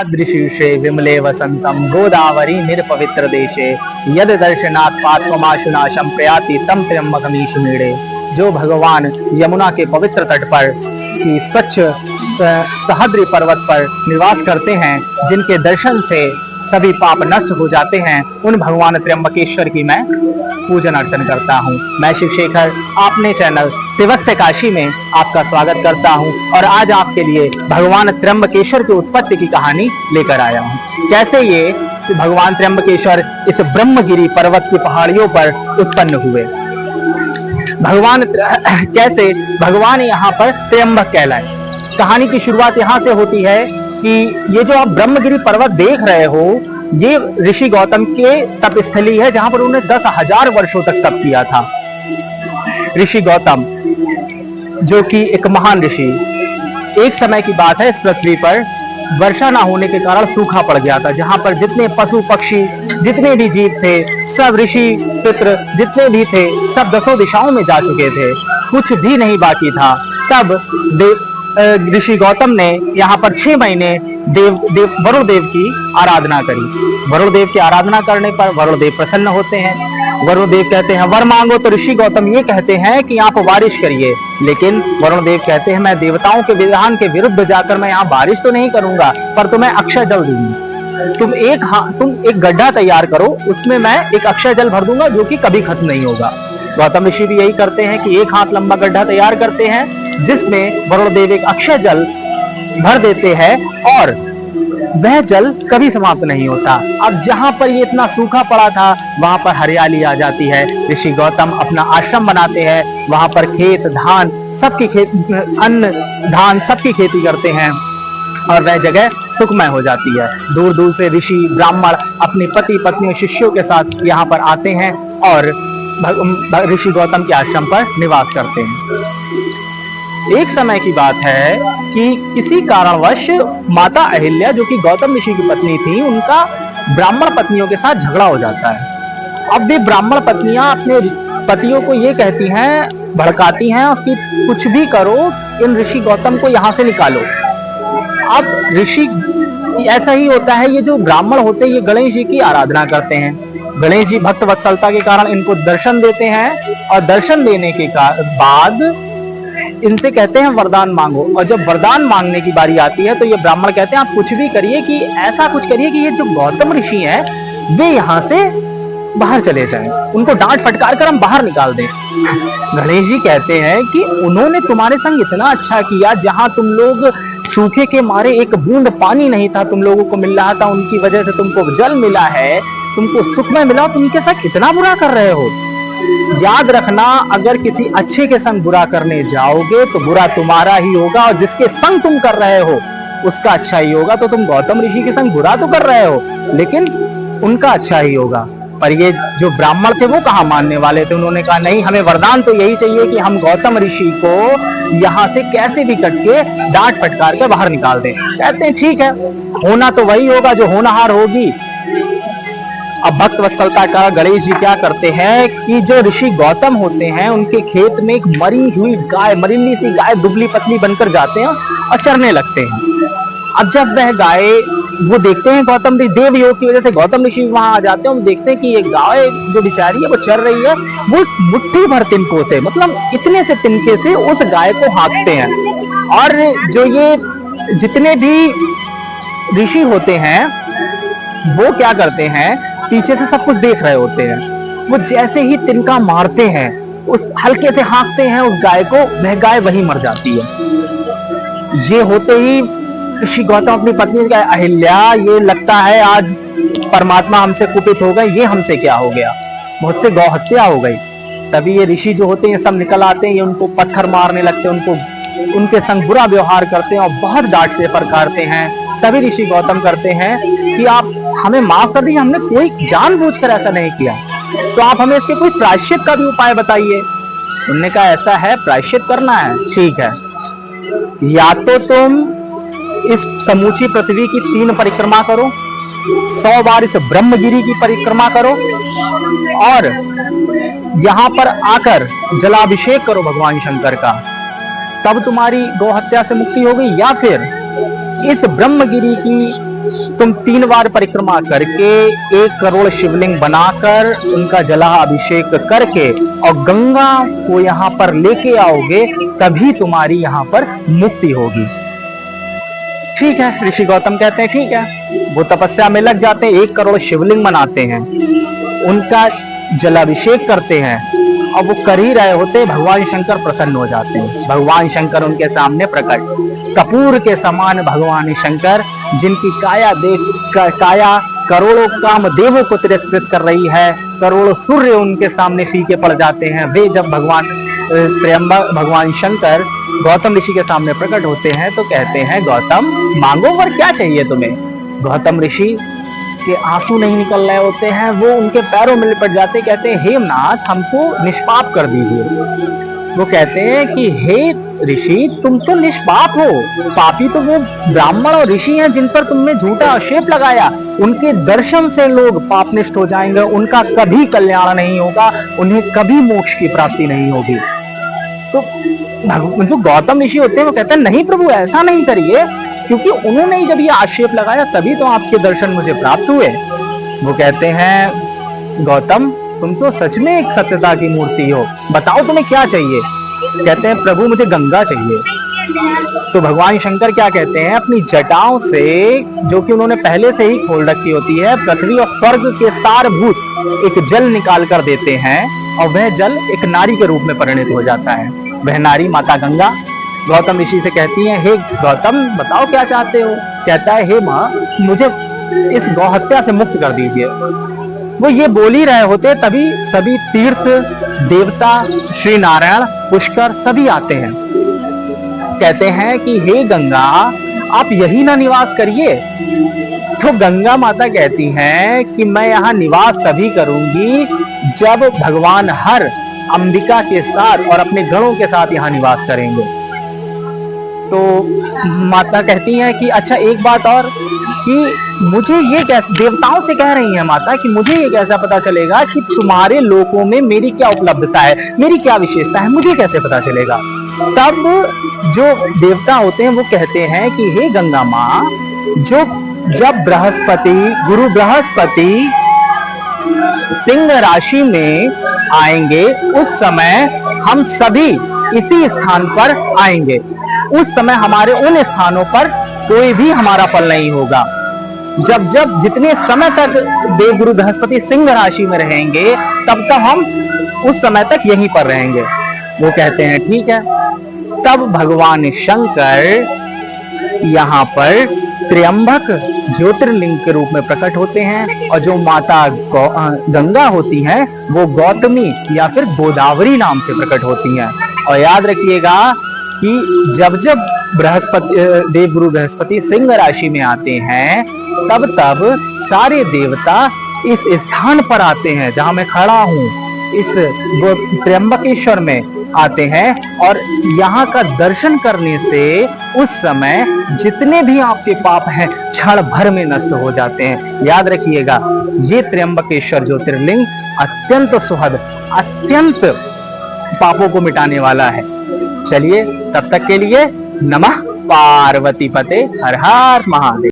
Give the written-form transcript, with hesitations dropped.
दृशीर्षे विमले वसंतम गोदावरी निरपवित्र देशे यद दर्शनात् पात्वमाशुनाशम प्रयाति तम त्र्यंबकमीश मीड़े। जो भगवान यमुना के पवित्र तट पर की स्वच्छ सह्याद्री पर्वत पर निवास करते हैं, जिनके दर्शन से सभी पाप नष्ट हो जाते हैं, उन भगवान त्र्यंबकेश्वर की मैं पूजन अर्चन करता हूँ। मैं शिवशेखर अपने चैनल सेवक से काशी में आपका स्वागत करता हूँ और आज आपके लिए भगवान त्र्यंबकेश्वर की उत्पत्ति की कहानी लेकर आया हूँ। कैसे ये भगवान त्र्यंबकेश्वर इस ब्रह्मगिरी पर्वत की पहाड़ियों पर उत्पन्न हुए, कैसे भगवान यहाँ पर त्र्यंबक कहलाए। कहानी की शुरुआत यहाँ से होती है कि ये जो आप ब्रह्मगिरी पर्वत देख रहे हो, ये ऋषि गौतम के तप स्थली है, जहां पर उन्होंने 10,000 वर्षों तक तप किया था। ऋषि गौतम जो कि एक महान ऋषि, एक समय की बात है, इस पृथ्वी पर वर्षा ना होने के कारण सूखा पड़ गया था, जहां पर जितने पशु पक्षी जितने भी जीव थे, सब ऋषि पितृ जितने भी थे, सब 10 दिशाओं में जा चुके थे, कुछ भी नहीं बाकी था। तब ऋषि गौतम ने यहाँ पर 6 महीने वरुण देव की आराधना करी। वरुण देव की आराधना करने पर वरुण देव प्रसन्न होते हैं। वरुण देव कहते हैं वर मांगो, तो ऋषि गौतम ये कहते हैं कि आप बारिश करिए, लेकिन वरुण देव कहते हैं मैं देवताओं के विधान के विरुद्ध जाकर मैं यहाँ बारिश तो नहीं करूंगा, पर तुम्हें अक्षय जल दूंगा। तुम एक गड्ढा तैयार करो, उसमें मैं एक अक्षय जल भर दूंगा जो कि कभी खत्म नहीं होगा। गौतम ऋषि भी यही करते हैं कि 1 हाथ लंबा गड्ढा तैयार करते हैं, जिसमें वरुण देव एक अक्षय जल भर देते हैं और वह जल कभी समाप्त नहीं होता। अब जहां पर ये इतना सूखा पड़ा था, वहां पर हरियाली आ जाती है। ऋषि गौतम अपना आश्रम बनाते हैं, वहां पर खेत धान सबकी अन्न धान सबकी खेती करते हैं और वह जगह सुखमय हो जाती है। दूर दूर से ऋषि ब्राह्मण अपने पति पत्नियों शिष्यों के साथ यहाँ पर आते हैं और ऋषि गौतम के आश्रम पर निवास करते हैं। एक समय की बात है कि किसी कारणवश माता अहिल्या, जो कि गौतम ऋषि की पत्नी थी, उनका ब्राह्मण पत्नियों के साथ झगड़ा हो जाता है। अब वे ब्राह्मण पत्नियां अपने पतियों को ये कहती हैं, भड़काती हैं कि कुछ भी करो, इन ऋषि गौतम को यहाँ से निकालो। अब ऋषि ऐसा ही होता है, ये जो ब्राह्मण होते हैं ये गणेश जी की आराधना करते हैं। गणेश जी भक्त वत्सलता के कारण इनको दर्शन देते हैं और दर्शन देने के बाद इनसे कहते हैं वरदान मांगो। और जब वरदान मांगने की बारी आती है तो ये ब्राह्मण कहते हैं आप कुछ भी करिए, कि ऐसा कुछ करिए कि ये जो गौतम ऋषि हैं वे यहाँ से बाहर चले जाएं, उनको डांट फटकार कर हम बाहर निकाल दें। गणेश जी कहते हैं कि उन्होंने तुम्हारे संग इतना अच्छा किया, जहां तुम लोग सूखे के मारे एक बूंद पानी नहीं था तुम लोगों को मिल रहा था, उनकी वजह से तुमको जल मिला है, तुमको सुख में मिला, तुम इनके साथ कितना बुरा कर रहे हो। याद रखना, अगर किसी अच्छे के संग बुरा करने जाओगे तो बुरा तुम्हारा ही होगा, और जिसके संग तुम कर रहे हो उसका अच्छा ही होगा। तो तुम गौतम ऋषि के संग बुरा तो कर रहे हो, लेकिन उनका अच्छा ही होगा। पर ये जो ब्राह्मण थे वो कहाँ मानने वाले थे, उन्होंने कहा नहीं, हमें वरदान तो यही चाहिए कि हम गौतम ऋषि को यहाँ से कैसे भी करके डांट फटकार के बाहर निकाल दें। कहते हैं ठीक है, होना तो वही होगा जो होनहार होगी। अब भक्त वत्सलता का गणेश जी क्या करते हैं कि जो ऋषि गौतम होते हैं उनके खेत में एक मरी हुई गाय, मरीली सी गाय दुबली पतली बनकर जाते हैं और चरने लगते हैं। अब जब वह गाय वो देखते हैं, गौतम देव योग की वजह से गौतम ऋषि वहां आ जाते हैं, वो देखते हैं कि ये गाय जो बेचारी है वो चर रही है, वो मुट्ठी भर तिनकों से, मतलब इतने से तिनके से उस गाय को हाँकते हैं। और जो ये जितने भी ऋषि होते हैं वो क्या करते हैं, पीछे से सब कुछ देख रहे होते हैं। वो जैसे ही तिनका मारते हैं, उस हल्के से हाँकते हैं उस गाय को, वह गाय वहीं मर जाती है। ये होते ही ऋषि गौतम अपनी पत्नी से कहा अहिल्या, ये लगता है आज परमात्मा हमसे कुपित हो गए, ये हमसे क्या हो गया, मुझसे गौ हत्या हो गई। तभी ये ऋषि जो होते हैं सब निकल आते हैं, ये उनको पत्थर मारने लगते हैं, उनको उनके संग बुरा व्यवहार करते हैं और बहुत डांटते फटकारते हैं। तभी ऋषि गौतम करते हैं कि आप हमें माफ कर दीजिए, हमने कोई जानबूझकर ऐसा नहीं किया, तो आप हमें इसके कोई प्रायश्चित का भी उपाय बताइए। उन्होंने कहा ऐसा है, प्रायश्चित करना है, ठीक है, या तो तुम इस समूची पृथ्वी की 3 परिक्रमा करो, 100 बार इस ब्रह्मगिरी की परिक्रमा करो और यहाँ पर आकर जलाभिषेक करो भगवान शंकर का, तब तुम्हारी गौ हत्या से मुक्ति होगी। या फिर इस ब्रह्मगिरी की तुम 3 बार परिक्रमा करके 1 करोड़ शिवलिंग बनाकर उनका जलाभिषेक करके और गंगा को यहाँ पर लेके आओगे, तभी तुम्हारी यहाँ पर मुक्ति होगी। ठीक है, ऋषि गौतम कहते हैं ठीक है। वो तपस्या में लग जाते हैं, 1 करोड़ शिवलिंग बनाते हैं, उनका जलाभिषेक करते हैं, और वो कर ही रहे होते भगवान शंकर प्रसन्न हो जाते हैं। भगवान शंकर उनके सामने प्रकट, कपूर के समान भगवान शंकर, जिनकी काया काया करोड़ों कामदेवों को तिरस्कृत कर रही है, करोड़ों सूर्य उनके सामने फीके पड़ जाते हैं। वे जब भगवान शंकर गौतम ऋषि के सामने प्रकट होते हैं तो कहते हैं गौतम मांगो, वर क्या चाहिए तुम्हें। गौतम ऋषि के आंसू नहीं निकल रहे होते हैं, वो उनके पैरों में लिपट जाते, कहते हैं हेमनाथ हमको निष्पाप कर दीजिए। वो कहते हैं कि हे ऋषि तुम तो निष्पाप हो, पापी तो वो ब्राह्मण और ऋषि हैं जिन पर तुमने झूठा आक्षेप लगाया, उनके दर्शन से लोग पापनिष्ठ हो जाएंगे, उनका कभी कल्याण नहीं होगा, उन्हें कभी मोक्ष की प्राप्ति नहीं होगी। तो जो गौतम ऋषि होते हैं वो कहते हैं नहीं प्रभु ऐसा नहीं करिए, क्योंकि उन्होंने जब ये आक्षेप लगाया तभी तो आपके दर्शन मुझे प्राप्त हुए। वो कहते हैं गौतम तुम तो सच में एक सत्यता की मूर्ति हो, बताओ तुम्हें क्या चाहिए। कहते हैं प्रभु मुझे गंगा चाहिए। तो भगवान शंकर क्या कहते हैं, अपनी जटाओं से, जो कि उन्होंने पहले से ही खोल रखी होती है, पृथ्वी और स्वर्ग के सारभूत एक जल निकाल कर देते हैं, और वह जल एक नारी के रूप में परिणित हो जाता है। वह नारी माता गंगा गौतम ऋषि से कहती है हे गौतम बताओ क्या चाहते हो। कहता है हे माँ मुझे इस गौहत्या से मुक्त कर दीजिए। वो ये बोल ही रहे होते तभी सभी तीर्थ देवता, श्री नारायण, पुष्कर सभी आते हैं। कहते हैं कि हे गंगा आप यही ना निवास करिए। तो गंगा माता कहती हैं कि मैं यहाँ निवास तभी करूंगी जब भगवान हर अंबिका के साथ और अपने गणों के साथ यहाँ निवास करेंगे। तो माता कहती हैं कि अच्छा एक बात और, कि मुझे ये कैसे, देवताओं से कह रही है माता कि मुझे ये कैसा पता चलेगा कि तुम्हारे लोकों में मेरी क्या उपलब्धता है, मेरी क्या विशेषता है, मुझे कैसे पता चलेगा। तब जो देवता होते हैं वो कहते हैं कि हे गंगा माँ, जब गुरु बृहस्पति सिंह राशि में आएंगे उस समय हम सभी इसी स्थान पर आएंगे। उस समय हमारे उन स्थानों पर कोई भी हमारा फल नहीं होगा। जब जितने समय तक देवगुरु बृहस्पति सिंह राशि में रहेंगे तब तक हम उस समय तक यहीं पर रहेंगे। वो कहते हैं ठीक है। तब भगवान शंकर यहाँ पर त्र्यंबक ज्योतिर्लिंग के रूप में प्रकट होते हैं, और जो माता गंगा होती हैं वो गौतमी या फिर गोदावरी नाम से प्रकट होती हैं। और याद रखिएगा कि जब देवगुरु बृहस्पति सिंह राशि में आते हैं तब सारे देवता इस स्थान पर आते हैं जहां मैं खड़ा हूं, इस त्र्यंबकेश्वर में आते हैं, और यहाँ का दर्शन करने से उस समय जितने भी आपके पाप हैं क्षण भर में नष्ट हो जाते हैं। याद रखिएगा ये त्र्यंबकेश्वर ज्योतिर्लिंग अत्यंत सुहद, अत्यंत पापों को मिटाने वाला है। चलिए तब तक के लिए नमः पार्वती पते, हर हर महादेव।